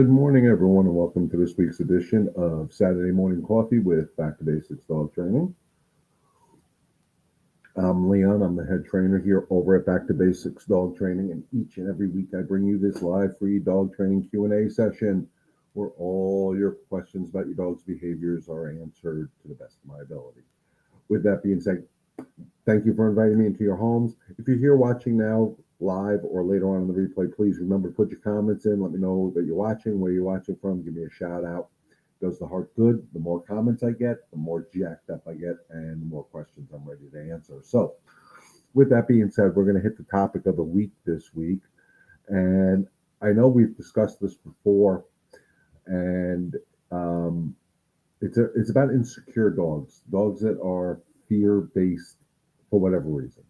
Good morning, everyone, and welcome to this week's edition of Saturday Morning Coffee with Back to Basics Dog Training. I'm Leon. I'm the head trainer here over at Back to Basics Dog Training, and each and every week I bring you this live free dog training Q&A session where all your questions about your dog's behaviors are answered to the best of my ability. With that being said, thank you for inviting me into your homes. If you're here watching now live or later on in the replay, please remember to put your comments in. Let me know that you're watching, where you're watching from. Give me a shout out. It does the heart good. The more comments I get, the more jacked up I get, and the more questions I'm ready to answer. So with that being said, we're going to hit the topic of the week this week. And I know we've discussed this before, and it's about insecure dogs that are fear-based for whatever reason.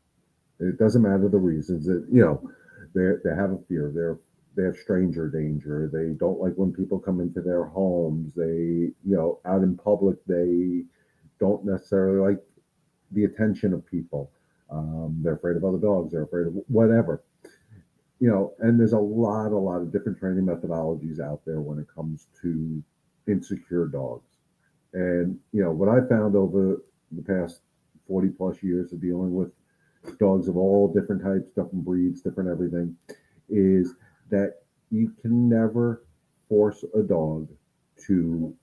It doesn't matter the reasons. They have a fear. They have stranger danger. They don't like when people come into their homes. They out in public they don't necessarily like the attention of people. They're afraid of other dogs. They're afraid of whatever. And there's a lot of different training methodologies out there when it comes to insecure dogs. And what I found over the past 40 plus years of dealing with dogs of all different types, different breeds, different everything, is that you can never force a dog to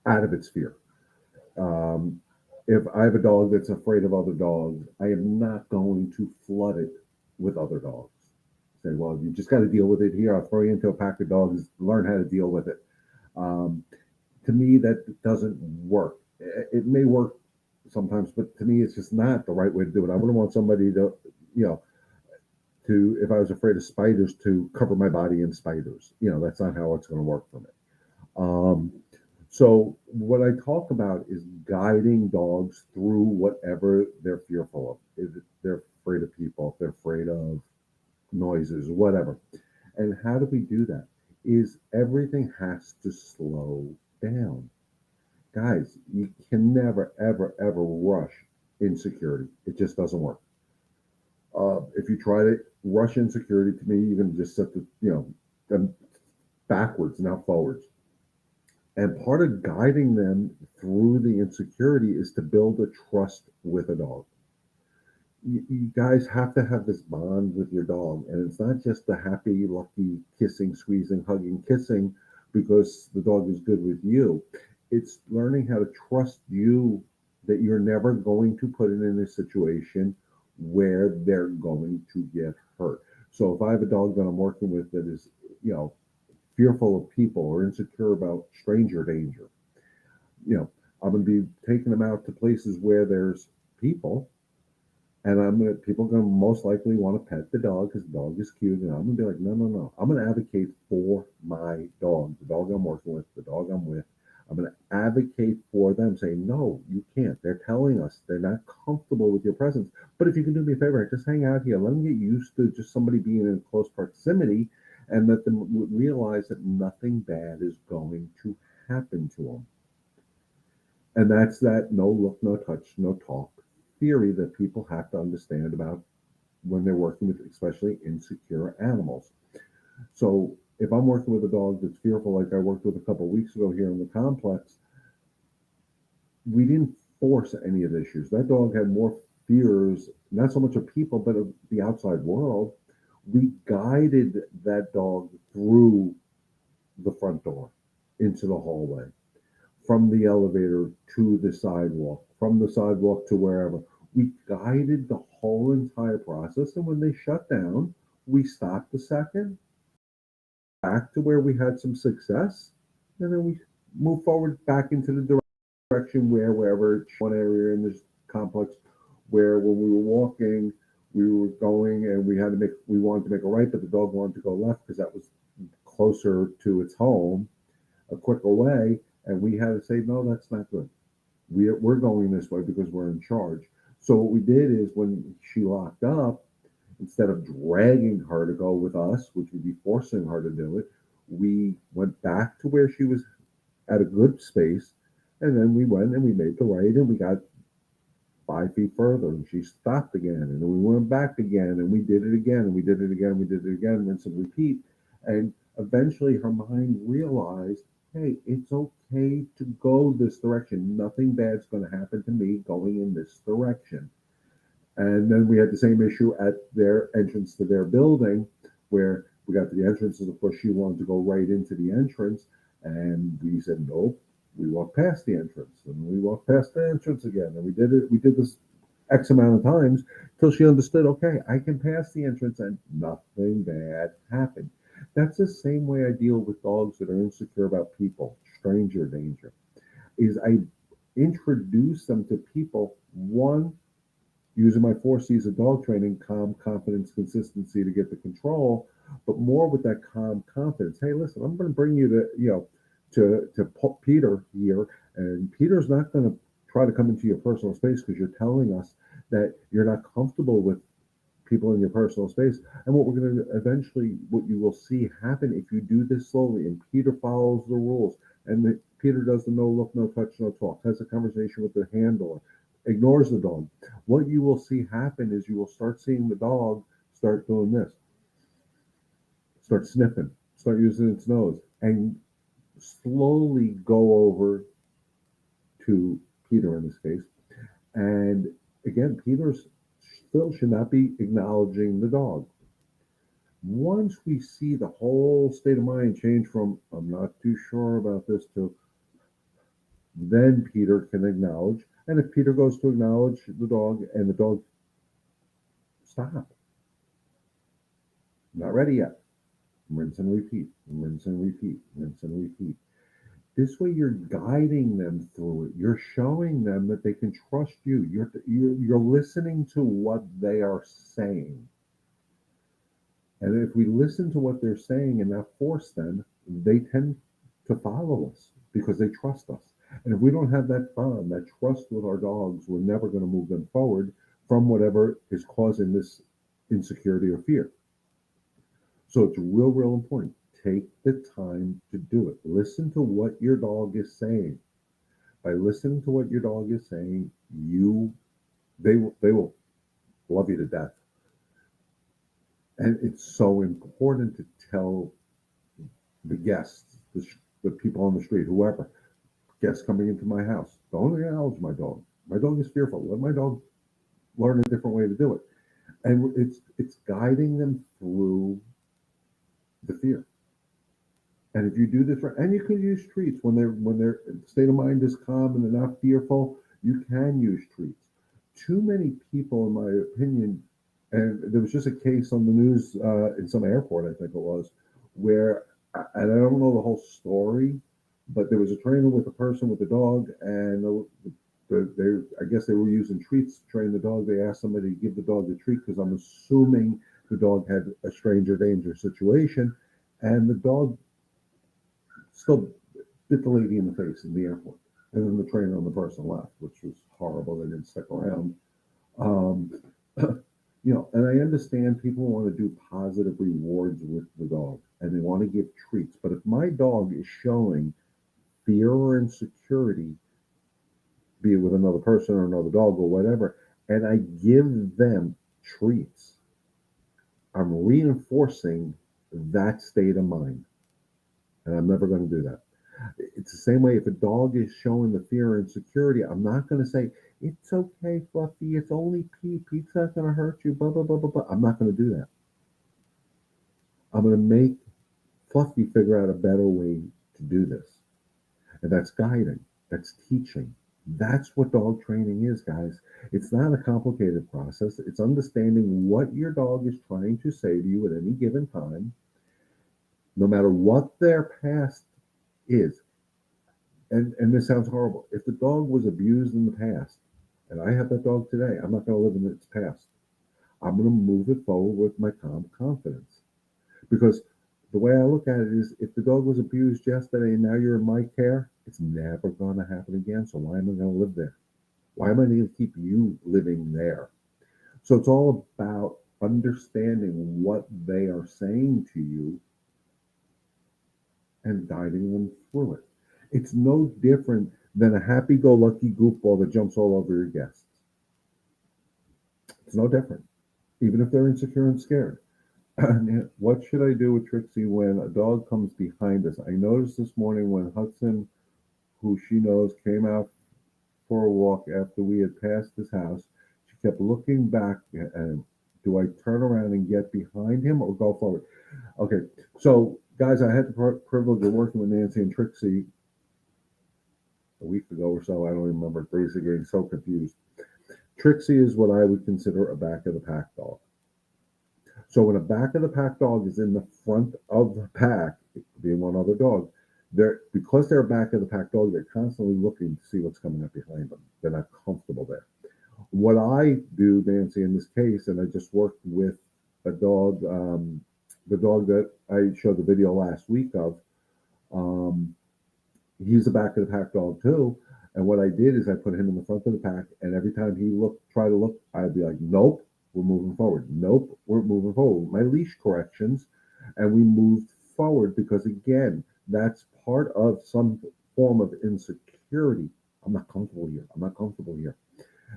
out of its fear. If I have a dog that's afraid of other dogs, I am not going to flood it with other dogs. Say, well, you just got to deal with it here. I'll throw you into a pack of dogs, learn how to deal with it. To me, that doesn't work. It may work sometimes, but to me, it's just not the right way to do it. I wouldn't want somebody to, if I was afraid of spiders, to cover my body in spiders. That's not how it's going to work for me. So what I talk about is guiding dogs through whatever they're fearful of. If they're afraid of people, if they're afraid of noises, whatever. And how do we do that? Is everything has to slow down. Guys, you can never, ever, ever rush insecurity. It just doesn't work. If you try to rush insecurity, to me, you're going to just set them backwards, not forwards. And part of guiding them through the insecurity is to build a trust with a dog. You guys have to have this bond with your dog. And it's not just the happy, lucky kissing, squeezing, hugging, kissing because the dog is good with you. It's learning how to trust you that you're never going to put it in a situation where they're going to get hurt. So if I have a dog that I'm working with that is, fearful of people or insecure about stranger danger, I'm going to be taking them out to places where there's people, and people are going to most likely want to pet the dog because the dog is cute, and I'm going to be like, no. I'm going to advocate for my dog, the dog I'm working with, the dog I'm with. I'm going to advocate for them, saying, no, you can't. They're telling us they're not comfortable with your presence. But if you can do me a favor, just hang out here. Let them get used to just somebody being in close proximity and let them realize that nothing bad is going to happen to them. And that's that no look, no touch, no talk theory that people have to understand about when they're working with especially insecure animals. So if I'm working with a dog that's fearful, like I worked with a couple of weeks ago here in the complex, we didn't force any of the issues. That dog had more fears, not so much of people, but of the outside world. We guided that dog through the front door into the hallway, from the elevator to the sidewalk, from the sidewalk to wherever. We guided the whole entire process. And when they shut down, we stopped a second, back to where we had some success, and then we move forward back into the direction wherever one area in this complex where when we were walking, we were going and we wanted to make a right, but the dog wanted to go left because that was closer to its home, a quicker way, and we had to say, no, that's not good. We're going this way because we're in charge. So what we did is when she locked up, instead of dragging her to go with us, which would be forcing her to do it, we went back to where she was at a good space, and then we went and we made the right, and we got 5 feet further, and she stopped again, and then we went back again, and we did it again, and we did it again, we did it again, rinse and repeat. And Eventually, her mind realized, hey, it's okay to go this direction. Nothing bad's going to happen to me going in this direction. And then we had the same issue at their entrance to their building, where we got to the entrances. Of course, she wanted to go right into the entrance, and we said nope. We walked past the entrance, and we walked past the entrance again, and we did it. We did this X amount of times till she understood. Okay, I can pass the entrance, and nothing bad happened. That's the same way I deal with dogs that are insecure about people, stranger danger. Is I introduce them to people. One, using my four C's of dog training: calm, confidence, consistency to get the control, but more with that calm confidence. Hey, listen, I'm going to bring you to, to Peter here, and Peter's not going to try to come into your personal space because you're telling us that you're not comfortable with people in your personal space. And what we're going to eventually, what you will see happen if you do this slowly, and Peter follows the rules, and Peter does the no look, no touch, no talk, has a conversation with the handler, ignores the dog. What you will see happen is you will start seeing the dog start doing this, start sniffing, start using its nose, and slowly go over to Peter in this case. And again, Peter still should not be acknowledging the dog. Once we see the whole state of mind change from I'm not too sure about this to then Peter can acknowledge. And if Peter goes to acknowledge the dog and the dog stop, not ready yet, rinse and repeat, rinse and repeat, rinse and repeat. This way, you're guiding them through it. You're showing them that they can trust you. You're listening to what they are saying. And if we listen to what they're saying and not force them, they tend to follow us because they trust us. And if we don't have that bond, that trust with our dogs, we're never going to move them forward from whatever is causing this insecurity or fear. So it's real, real important. Take the time to do it. Listen to what your dog is saying. By listening to what your dog is saying, they will love you to death. And it's so important to tell the guests, the people on the street, whoever, guests coming into my house, don't acknowledge my dog. My dog is fearful. Let my dog learn a different way to do it. And it's guiding them through the fear. And if you do this right, and you can use treats when their state of mind is calm and they're not fearful, you can use treats. Too many people, in my opinion, and there was just a case on the news in some airport, I think it was, where, and I don't know the whole story, but there was a trainer with a person with a dog, and I guess they were using treats to train the dog. They asked somebody to give the dog the treat because I'm assuming the dog had a stranger danger situation, and the dog still bit the lady in the face in the airport. And then the trainer and the person left, which was horrible. They didn't stick around. Um, and I understand people want to do positive rewards with the dog and they want to give treats. But if my dog is showing fear or insecurity, be it with another person or another dog or whatever, and I give them treats, I'm reinforcing that state of mind. And I'm never going to do that. It's the same way if a dog is showing the fear and insecurity, I'm not going to say, it's okay, Fluffy, it's only Pete. Pete's not going to hurt you, blah, blah, blah, blah, blah. I'm not going to do that. I'm going to make Fluffy figure out a better way to do this. And that's guiding, that's teaching. That's what dog training is, guys. It's not a complicated process. It's understanding what your dog is trying to say to you at any given time, no matter what their past is. And this sounds horrible. If the dog was abused in the past, and I have that dog today, I'm not going to live in its past. I'm going to move it forward with my calm confidence. Because the way I look at it is, if the dog was abused yesterday and now you're in my care, it's never going to happen again. So why am I going to live there? Why am I going to keep you living there? So it's all about understanding what they are saying to you and guiding them through it. It's no different than a happy-go-lucky goofball that jumps all over your guests. It's no different, even if they're insecure and scared. What should I do with Trixie when a dog comes behind us? I noticed this morning when Hudson, who she knows, came out for a walk after we had passed his house. She kept looking back and do I turn around and get behind him or go forward? Okay, so guys, I had the privilege of working with Nancy and Trixie a week ago or so. I don't remember. Basically, getting so confused. Trixie is what I would consider a back of the pack dog. So when a back of the pack dog is in the front of the pack, it could be one other dog. They're because they're a back of the pack dog, they're constantly looking to see what's coming up behind them. They're not comfortable there. What I do, Nancy, in this case, and I just worked with a dog, the dog that I showed the video last week of. Um, he's a back of the pack dog too. And what I did is I put him in the front of the pack, and every time he try to look, I'd be like, "Nope, we're moving forward. Nope, we're moving forward." My leash corrections, and we moved forward because again, that's part of some form of insecurity. I'm not comfortable here. I'm not comfortable here.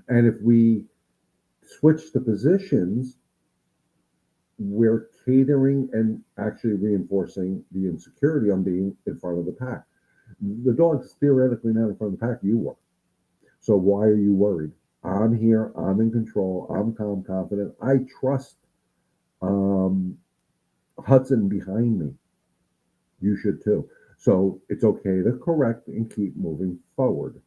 And if we switch the positions, we're catering and actually reinforcing the insecurity on being in front of the pack. The dog's theoretically not in front of the pack, you are. So why are you worried? I'm here, I'm in control, I'm calm, confident. I trust um, Hudson behind me. You should too. So it's okay to correct and keep moving forward.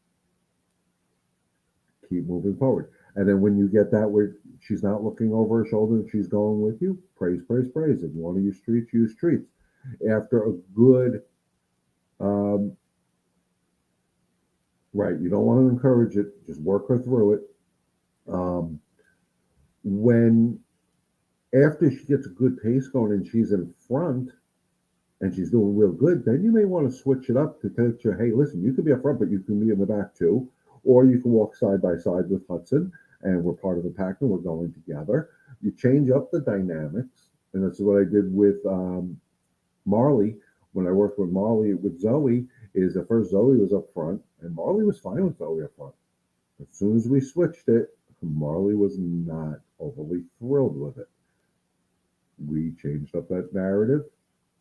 Keep moving forward. And then when you get that where she's not looking over her shoulder and she's going with you, praise, praise, praise. If you want to use treats. After a good, um, right, you don't want to encourage it, just work her through it. Um, when after she gets a good pace going and she's in front and she's doing real good, then you may want to switch it up to teach her, hey, listen, you can be up front, but you can be in the back too. Or you can walk side by side with Hudson and we're part of the pack and we're going together. You change up the dynamics. And that's what I did with Marley. When I worked with Marley with Zoe, is at first Zoe was up front and Marley was fine with Zoe up front. As soon as we switched it, Marley was not overly thrilled with it. We changed up that narrative.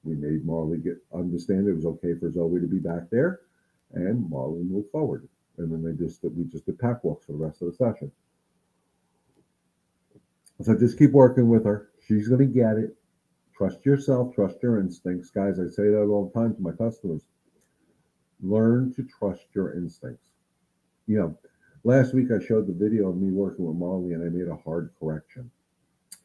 We made Marley get understand it was okay for Zoe to be back there, and Marley moved forward. And then we just did pack walks for the rest of the session. So just keep working with her. She's gonna get it. Trust yourself, trust your instincts. Guys, I say that all the time to my customers. Learn to trust your instincts. You know, last week I showed the video of me working with Marley and I made a hard correction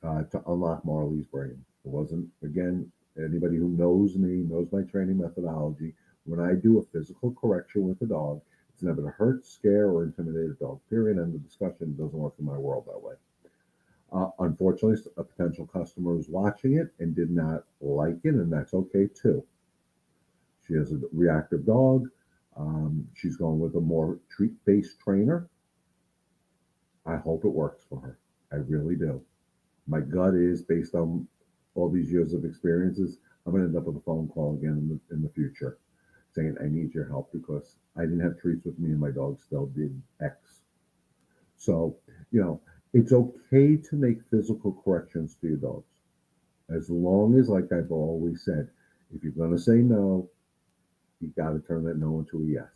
to unlock Marley's brain. It wasn't, again, anybody who knows me, knows my training methodology. When I do a physical correction with a dog, it's never to hurt, scare, or intimidate a dog, period. End of discussion. It doesn't work in my world that way. Unfortunately, a potential customer was watching it and did not like it, and that's okay too. She has a reactive dog. She's going with a more treat based trainer. I hope it works for her. I really do. My gut is based on all these years of experiences, I'm going to end up with a phone call again in the future saying, I need your help because I didn't have treats with me and my dog still did X. So, you know, it's okay to make physical corrections to your dogs. As long as, like I've always said, if you're going to say no, you got to turn that no into a yes.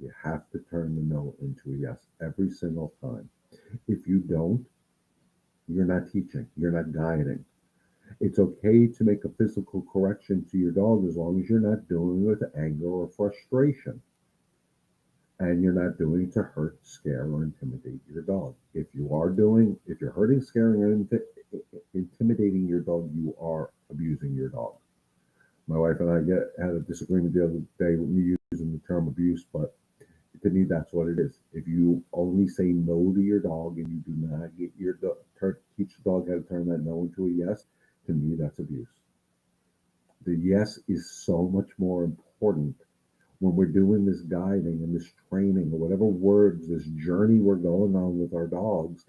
You have to turn the no into a yes every single time. If you don't, you're not teaching, you're not guiding. It's okay to make a physical correction to your dog as long as you're not doing it with anger or frustration. And you're not doing it to hurt, scare, or intimidate your dog. If you're hurting, scaring, or intimidating your dog, you are abusing your dog. My wife and I had a disagreement the other day with me using the term abuse, but to me, that's what it is. If you only say no to your dog and you do not get your teach the dog how to turn that no into a yes, to me, that's abuse. The yes is so much more important when we're doing this guiding and this training or whatever words, this journey we're going on with our dogs.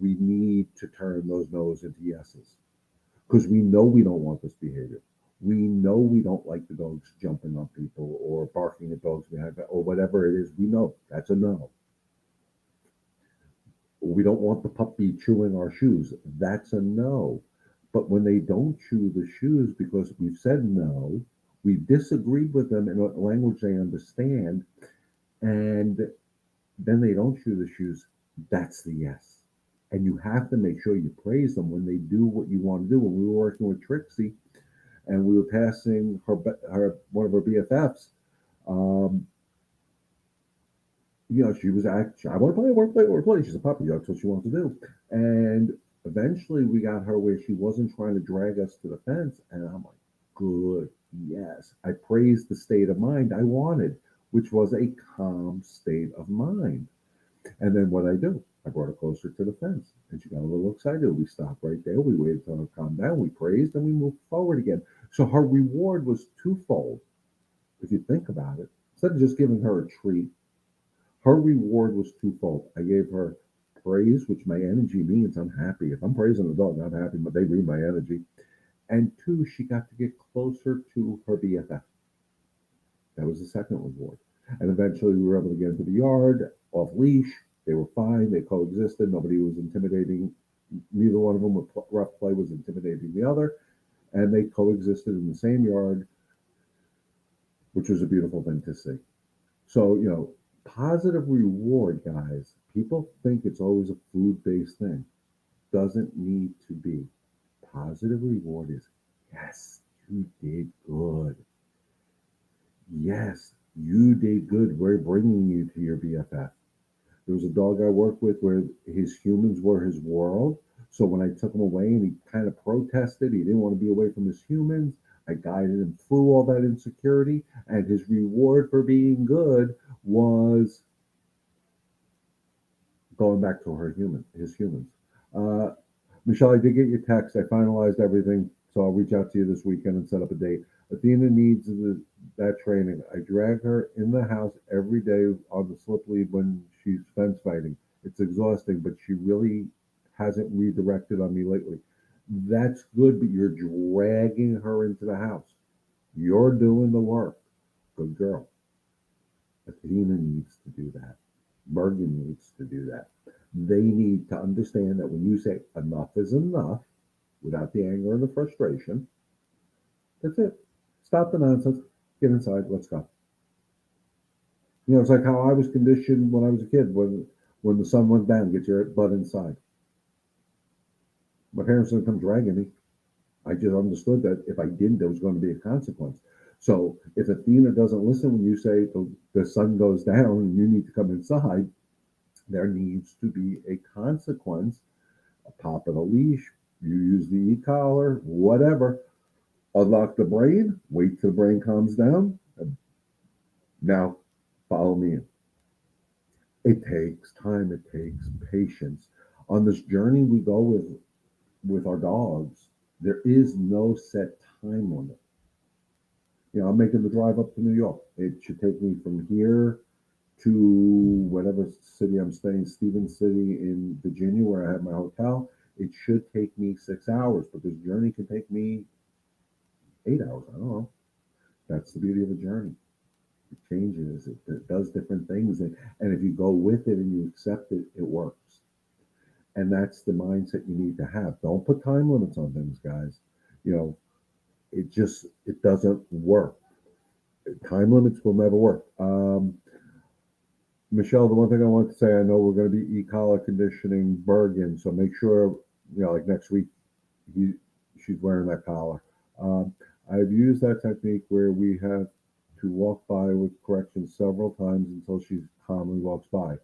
We need to turn those no's into yeses because we know we don't want this behavior. We know we don't like the dogs jumping on people or barking at dogs behind or whatever it is. We know that's a no. We don't want the puppy chewing our shoes. That's a no. But when they don't chew the shoes because we've said no, we've disagreed with them in a language they understand, and then they don't chew the shoes, that's the yes. And you have to make sure you praise them when they do what you want to do. When we were working with Trixie and we were passing her one of her BFFs, um, she was actually, I want to play, I want to play, I want to play. She's a puppy. That's what she wants to do. And eventually we got her where she wasn't trying to drag us to the fence. And I'm like, good, yes. I praised the state of mind I wanted, which was a calm state of mind. And then what I do, I brought her closer to the fence. And she got a little excited. We stopped right there. We waited till her calmed down. We praised and we moved forward again. So her reward was twofold, if you think about it. Instead of just giving her a treat, her reward was twofold. I gave her praise, which my energy means I'm happy. If I'm praising a dog, I'm happy, but they read my energy. And two, she got to get closer to her BFF. That was the second reward. And eventually we were able to get into the yard, off leash. They were fine. They coexisted. Nobody was intimidating. Neither one of them with rough play was intimidating the other. And they coexisted in the same yard, which was a beautiful thing to see. So, positive reward, guys. People think it's always a food based thing. Doesn't need to be. Positive reward is yes, you did good. Yes, you did good. We're bringing you to your BFF. There was a dog I worked with where his humans were his world. So when I took him away and he kind of protested, he didn't want to be away from his humans. I guided him through all that insecurity, and his reward for being good was going back to his humans. Uh, Michelle, I did get your text. I finalized everything, so I'll reach out to you this weekend and set up a date. Athena needs that training. I drag her in the house every day on the slip lead when she's fence fighting. It's exhausting, but she really hasn't redirected on me lately. That's good, but you're dragging her into the house. You're doing the work. Good girl. Athena needs to do that. Bergen needs to do that. They need to understand that when you say enough is enough, without the anger and the frustration, that's it. Stop the nonsense. Get inside. Let's go. It's like how I was conditioned when I was a kid. When the sun went down, get your butt inside. My parents didn't come dragging me. I just understood that if I didn't, there was going to be a consequence. So if Athena doesn't listen when you say the sun goes down and you need to come inside, there needs to be a consequence. A pop of the leash, you use the e-collar, whatever. Unlock the brain, wait till the brain calms down. Now, follow me in. It takes time, it takes patience. On this journey we go with our dogs, there is no set time limit. I'm making the drive up to New York. It should take me from here to whatever city I'm staying, Stevens City in Virginia, where I have my hotel. It should take me 6 hours, but this journey can take me 8 hours. I don't know. That's the beauty of a journey. It changes, it does different things. And if you go with it and you accept it, it works. And that's the mindset you need to have. Don't put time limits on things, guys. You know, it doesn't work. Time limits will never work. Michelle, the one thing I want to say, I know we're going to be e-collar conditioning Bergen, so make sure, like next week, he, she's wearing that collar. Um, I've used that technique where we have to walk by with correction several times until she calmly walks by.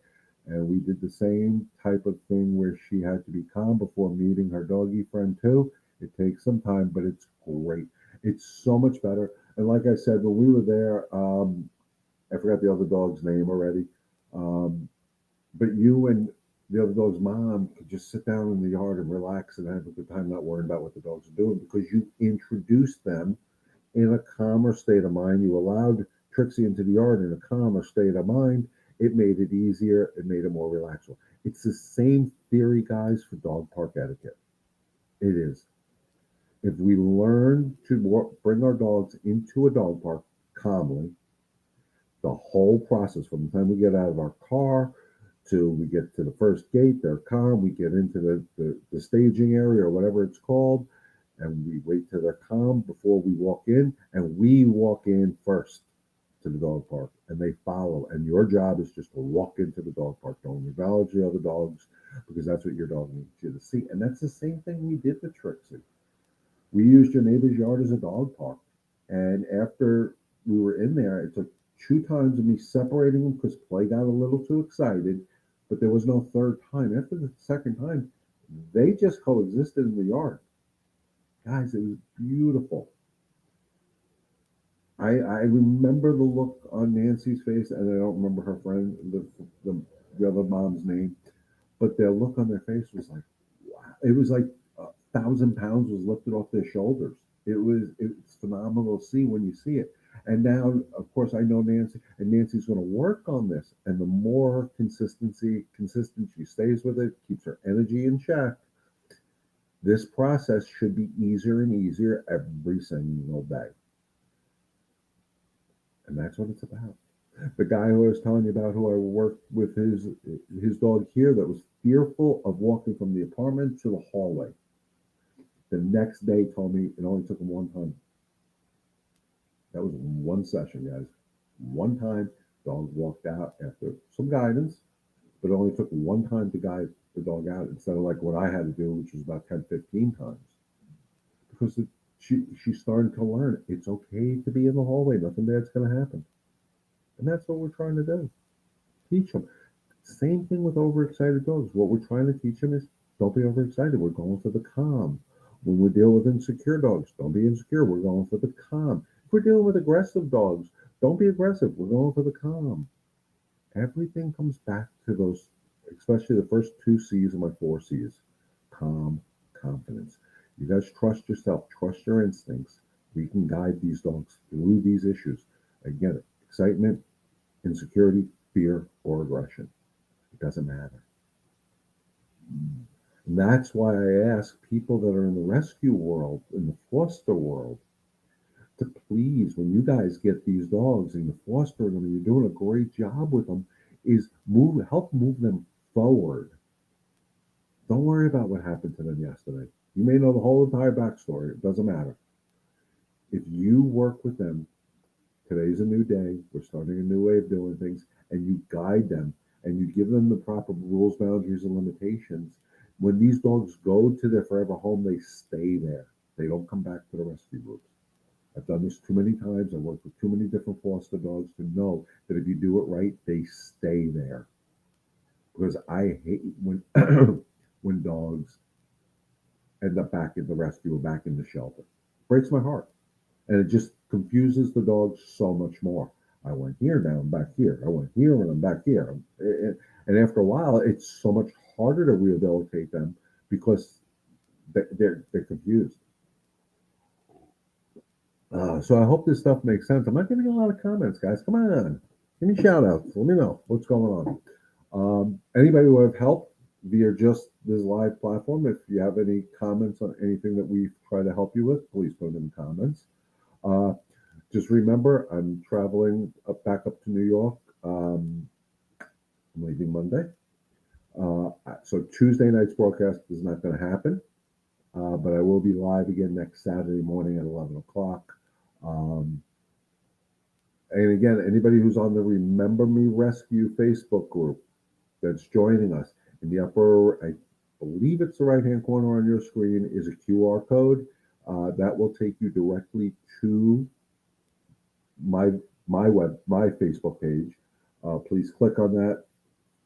And we did the same type of thing where she had to be calm before meeting her doggy friend too. It takes some time, but it's great. It's so much better. And like I said, when we were there, I forgot the other dog's name already. Um, but you and the other dog's mom could just sit down in the yard and relax and have a good time, not worrying about what the dogs are doing because you introduced them in a calmer state of mind. You allowed Trixie into the yard in a calmer state of mind. It made it easier. It made it more relaxed. It's the same theory, guys, for dog park etiquette. It is. If we learn to bring our dogs into a dog park calmly, the whole process from the time we get out of our car to we get to the first gate, they're calm, we get into the staging area or whatever it's called, and we wait till they're calm before we walk in, and we walk in first to the dog park, and they follow. And your job is just to walk into the dog park. Don't acknowledge the other dogs because that's what your dog needs you to see. And that's the same thing we did with Trixie. We used your neighbor's yard as a dog park, and after we were in there, it took two times of me separating them because Play got a little too excited, but there was no third time. After the second time, they just coexisted in the yard. Guys, it was beautiful. I remember the look on Nancy's face, and I don't remember her friend, the, the other mom's name, but their look on their face was like, wow. It was like 1,000 pounds was lifted off their shoulders. It's phenomenal to see when you see it. And now, of course, I know Nancy, and Nancy's going to work on this. And the more consistent she stays with it, keeps her energy in check. This process should be easier and easier every single day. And that's what it's about. The guy who I was telling you about, who I worked with, his dog here, that was fearful of walking from the apartment to the hallway. The next day told me it only took him one time. That was one session, guys. One time, dog walked out after some guidance, but it only took one time to guide the dog out instead of like what I had to do, which was about 10, 15 times. Because she's starting to learn it's okay to be in the hallway. Nothing bad's going to happen. And that's what we're trying to do. Teach them. Same thing with overexcited dogs. What we're trying to teach them is don't be overexcited. We're going for the calm. When we deal with insecure dogs, don't be insecure. We're going for the calm. If we're dealing with aggressive dogs, don't be aggressive. We're going for the calm. Everything comes back to those, especially the first two C's of my four C's: calm, confidence. You guys trust yourself, trust your instincts. We can guide these dogs through these issues. Again, excitement, insecurity, fear, or aggression. It doesn't matter. And that's why I ask people that are in the rescue world, in the foster world, to please, when you guys get these dogs and you're fostering them and you're doing a great job with them, is help move them forward. Don't worry about what happened to them yesterday. You may know the whole entire backstory. It doesn't matter. If you work with them, today's a new day. We're starting a new way of doing things, and you guide them and you give them the proper rules, boundaries, and limitations. When these dogs go to their forever home, they stay there. They don't come back to the rescue groups. I've done this too many times. I've worked with too many different foster dogs to know that if you do it right, they stay there. Because I hate when when dogs end up back in the rescue or back in the shelter. It breaks my heart. And it just confuses the dogs so much more. I went here, now I'm back here. I went here, and I'm back here. And after a while, it's so much harder to rehabilitate them because they're confused. So I hope this stuff makes sense. I'm not getting a lot of comments, guys. Come on, give me shout outs. Let me know what's going on. Anybody who have helped via just this live platform, if you have any comments on anything that we try to help you with, please put them in the comments. Uh, just remember, I'm traveling back up to New York. I'm leaving Monday. So Tuesday night's broadcast is not going to happen, but I will be live again next Saturday morning at 11 o'clock. Um, and again, anybody who's on the Remember Me Rescue Facebook group that's joining us, in the upper, I believe it's the right-hand corner on your screen, is a QR code. That will take you directly to my my Facebook page. Please click on that,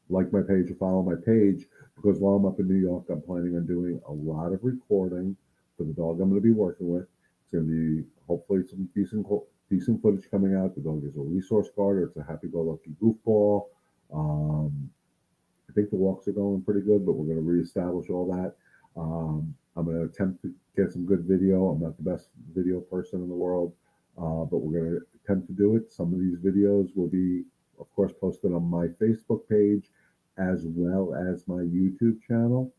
like my page, or follow my page, because while I'm up in New York, I'm planning on doing a lot of recording for the dog I'm going to be working with. It's going to be hopefully some decent footage coming out. The dog is a resource guard, or it's a happy-go-lucky goofball. I think the walks are going pretty good, but we're going to reestablish all that. I'm going to attempt to get some good video. I'm not the best video person in the world, but we're going to attempt to do it. Some of these videos will be, of course, posted on my Facebook page as well as my YouTube channel.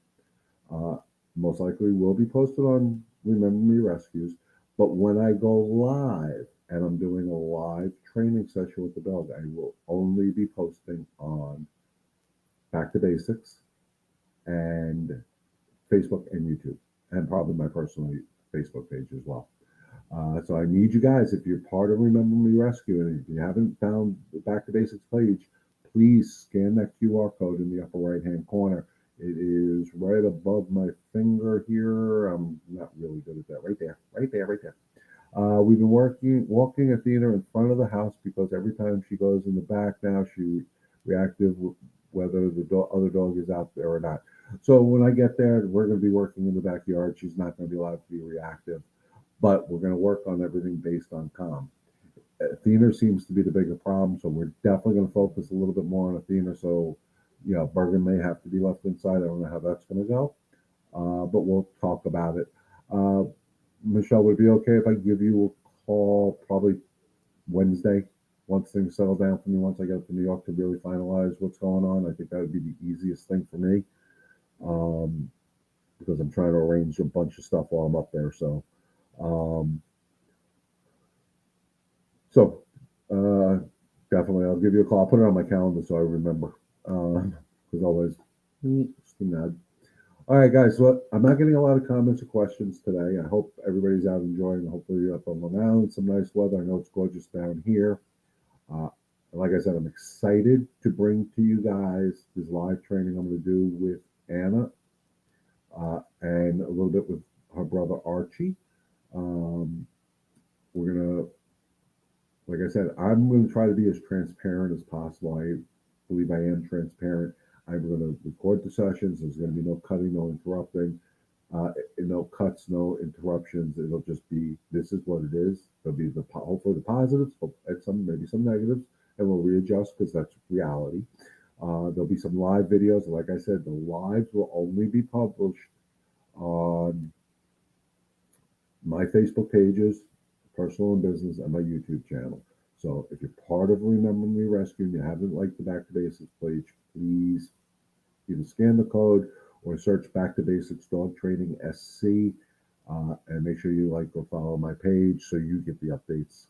Uh, Most likely will be posted on Remember Me Rescues. But when I go live and I'm doing a live training session with the dog, I will only be posting on Back to Basics and Facebook and YouTube, and probably my personal Facebook page as well. So I need you guys, if you're part of Remember Me Rescue, and if you haven't found the Back to Basics page, please scan that QR code in the upper right-hand corner. It is right above my finger here. I'm not really good at that. Right there, right there, right there. We've been walking Athena in front of the house because every time she goes in the back now, she reactive whether the other dog is out there or not. So when I get there, we're going to be working in the backyard. She's not going to be allowed to be reactive, but we're going to work on everything based on calm. Athena seems to be the bigger problem, so we're definitely going to focus a little bit more on Athena. So, Bergen may have to be left inside. I don't know how that's going to go, but we'll talk about it. Uh, Michelle, would it be okay if I give you a call probably Wednesday once things settle down for me, once I get to New York to really finalize what's going on? I think that would be the easiest thing for me, um, because I'm trying to arrange a bunch of stuff while I'm up there. Um, so uh, definitely, I'll give you a call. I'll put it on my calendar so I remember, because always, just a nod. All right, guys. So I'm not getting a lot of comments or questions today. I hope everybody's out enjoying. Hopefully, you're up on Long Island, some nice weather. I know it's gorgeous down here. Uh, like I said, I'm excited to bring to you guys this live training I'm going to do with Anna, and a little bit with her brother Archie. Um, we're gonna, like I said, I'm going to try to be as transparent as possible. I believe I am transparent. I'm going to record the sessions. There's going to be no cutting, no interrupting, no cuts, no interruptions. It'll just be, this is what it is. There'll be hopefully the positives, and some maybe some negatives, and we'll readjust because that's reality. There'll be some live videos. Like I said, the lives will only be published on my Facebook pages, personal and business, and my YouTube channel. So if you're part of Remember Me Rescue and you haven't liked the Back to Basics page, please either scan the code or search Back to Basics Dog Training SC, and make sure you like or follow my page so you get the updates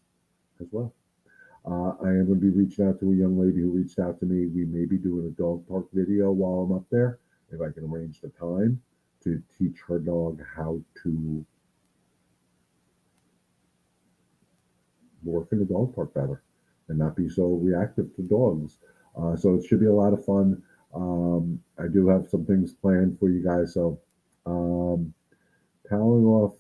as well. I am going to be reaching out to a young lady who reached out to me. We may be doing a dog park video while I'm up there, if I can arrange the time to teach her dog how to work in the dog park better and not be so reactive to dogs. So it should be a lot of fun. I do have some things planned for you guys. So toweling off.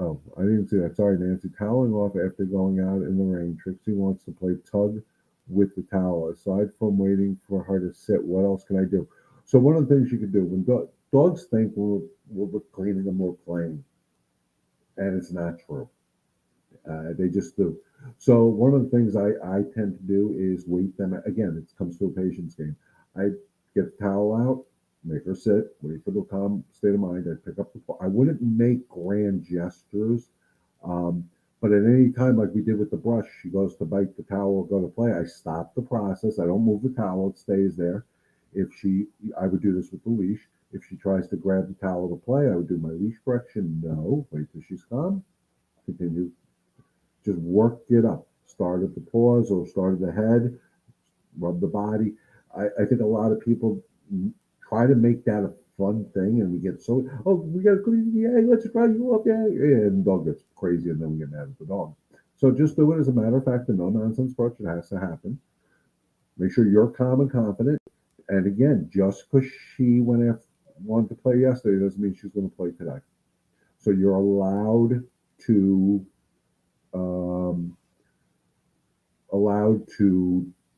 Oh, I didn't see that. Sorry, Nancy. Toweling off after going out in the rain. Trixie wants to play tug with the towel. Aside from waiting for her to sit, what else can I do? So one of the things you can do when dogs think we're cleaning them, we're playing, and it's not true. They just do. So one of the things I tend to do is wait them. Again, it comes to a patience game. I get the towel out, make her sit, wait for the calm state of mind. I pick up the. I wouldn't make grand gestures, but at any time, like we did with the brush, she goes to bite the towel or go to play. I stop the process. I don't move the towel; it stays there. I would do this with the leash. If she tries to grab the towel to play, I would do my leash correction. No, wait till she's calm. Continue, just work it up. Start at the paws or start at the head, rub the body. I think a lot of people try to make that a fun thing, and we get so, oh, we got to clean, yeah, let's try you up, yeah, yeah, and the dog gets crazy, and then we get mad at the dog. So just do it as a matter of fact, a no nonsense approach. It has to happen. Make sure you're calm and confident. And again, just because she wanted to play yesterday doesn't mean she's going to play today. So you're allowed to um,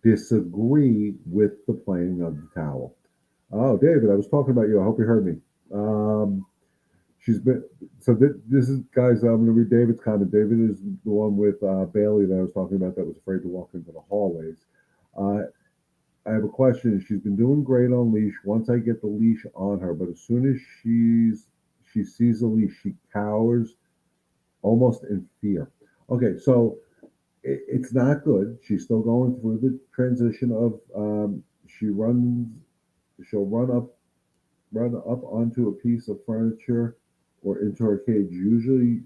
disagree with the playing of the towel. Oh, David, I was talking about you. I hope you heard me. She's been so. This is, guys. I'm going to read David's comment. David is the one with Bailey that I was talking about that was afraid to walk into the hallways. Uh, I have a question. She's been doing great on leash. Once I get the leash on her, but as soon as she sees the leash, she cowers almost in fear. Okay, so it's not good. She's still going through the transition of she'll run up onto a piece of furniture or into her cage. Usually,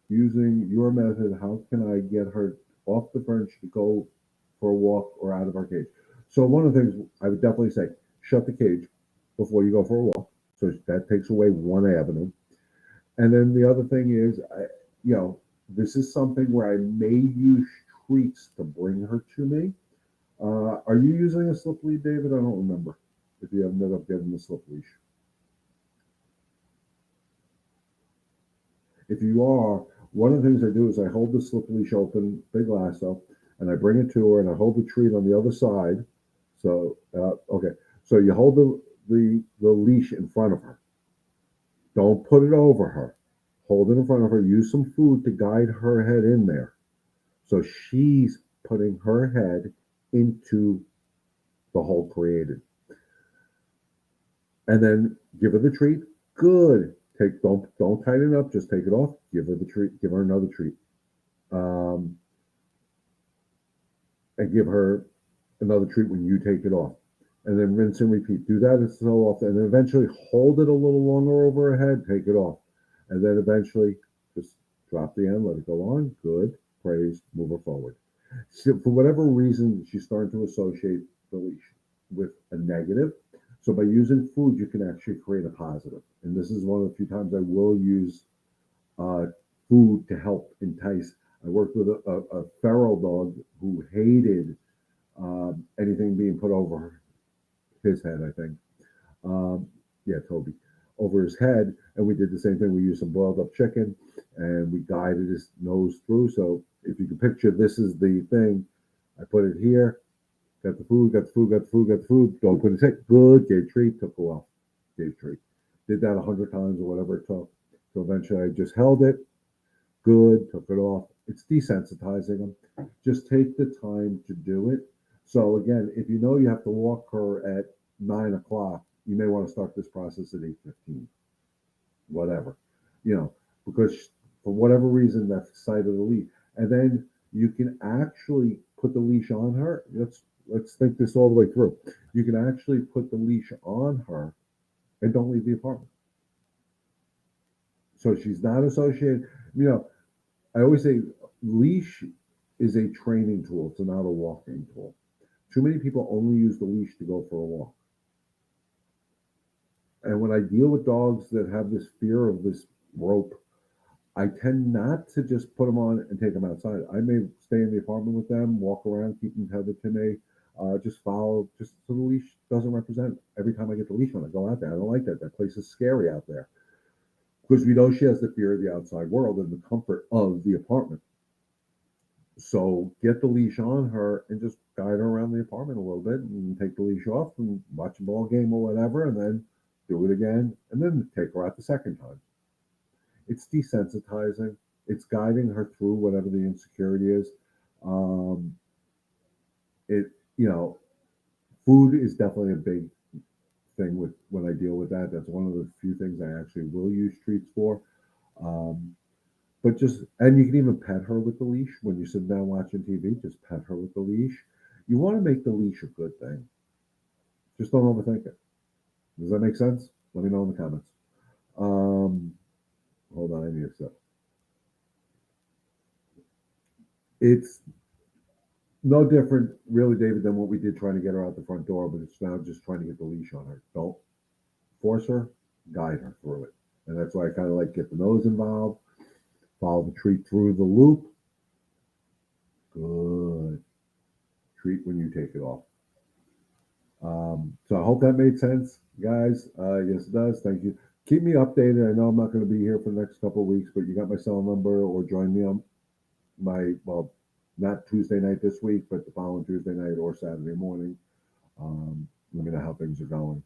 using your method, how can I get her off the furniture to go for a walk or out of our cage? So one of the things I would definitely say, shut the cage before you go for a walk. So that takes away one avenue. And then the other thing is, this is something where I may use treats to bring her to me. Are you using a slip lead, David? I don't remember if you ended up getting the slip leash. If you are, one of the things I do is I hold the slip leash open, big lasso, and I bring it to her, and I hold the treat on the other side. So, okay, so you hold the leash in front of her. Don't put it over her. Hold it in front of her. Use some food to guide her head in there. So she's putting her head into the hole created. And then give her the treat. Good. Don't tighten it up. Just take it off. Give her the treat. Give her another treat. Um, and give her another treat when you take it off. And then rinse and repeat. Do that so often. And then eventually hold it a little longer over her head. Take it off. And then eventually just drop the end. Let it go on. Good. Praise. Move her forward. So for whatever reason, she's starting to associate the leash with a negative. So by using food, you can actually create a positive. And this is one of the few times I will use uh, food to help entice. I worked with a feral dog who hated anything being put over his head, I think. Um, yeah, Toby, over his head. And we did the same thing. We used some boiled up chicken and we guided his nose through. So if you can picture, this is the thing. I put it here, got the food, got the food, got the food, got the food. Dog put his head, good, gave treat, took a while, gave treat. Did that 100 times or whatever it took. So eventually I just held it, good, took it off. It's desensitizing them. Just take the time to do it. So again, if you know you have to walk her at 9 o'clock, you may want to start this process at 8:15, whatever, you know, because for whatever reason that's sight of the leash, and then you can actually put the leash on her. Let's think this all the way through. You can actually put the leash on her and don't leave the apartment. So she's not associated. You know, I always say leash is a training tool. It's not a walking tool. Too many people only use the leash to go for a walk. And when I deal with dogs that have this fear of this rope, I tend not to just put them on and take them outside. I may stay in the apartment with them, walk around, keep them tethered to me, just follow, just so the leash doesn't represent every time I get the leash on. I go out there. I don't like that. That place is scary out there because we know she has the fear of the outside world and the comfort of the apartment. So get the leash on her and just guide her around the apartment a little bit and take the leash off and watch a ball game or whatever, and then do it again and then take her out the second time. It's desensitizing. It's guiding her through whatever the insecurity is. Um, it you know, food is definitely a big thing with when I deal with that. That's one of the few things I actually will use treats for. Um, but just and you can even pet her with the leash when you're sitting down watching TV. Just pet her with the leash. You want to make the leash a good thing. Just don't overthink it. Does that make sense? Let me know in the comments. Um, hold on, I need a sec. It's no different, really, David, than what we did trying to get her out the front door, but it's now just trying to get the leash on her. Don't force her, guide her through it. And that's why I kind of like get the nose involved, follow the treat through the loop. Good. Treat when you take it off. So I hope that made sense, guys. Yes, it does. Thank you. Keep me updated. I know I'm not going to be here for the next couple of weeks, but you got my cell number or join me on my, well, not Tuesday night this week, but the following Tuesday night or Saturday morning. Let me know how things are going.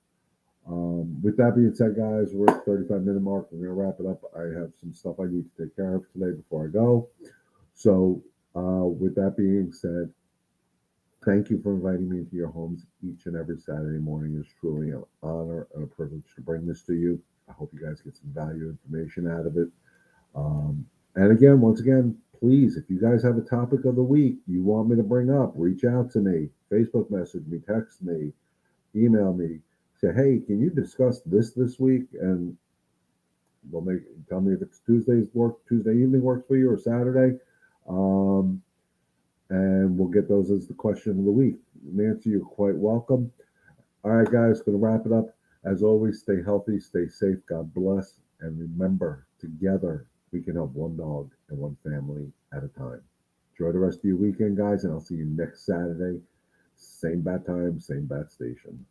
With that being said, guys, we're at the 35-minute mark. We're going to wrap it up. I have some stuff I need to take care of today before I go. So, with that being said, thank you for inviting me into your homes each and every Saturday morning. It's truly an honor and a privilege to bring this to you. I hope you guys get some value information out of it. And again, once again, please, if you guys have a topic of the week you want me to bring up, reach out to me, Facebook message me, text me, email me, say, hey, can you discuss this week? And we'll tell me if it's Tuesday evening works for you or Saturday. And we'll get those as the question of the week. Nancy, you're quite welcome. All right, guys, going to wrap it up. As always, stay healthy, stay safe. God bless. And remember Together, we can help one dog and one family at a time. Enjoy the rest of your weekend, guys, and I'll see you next Saturday. Same bat time, same bat station.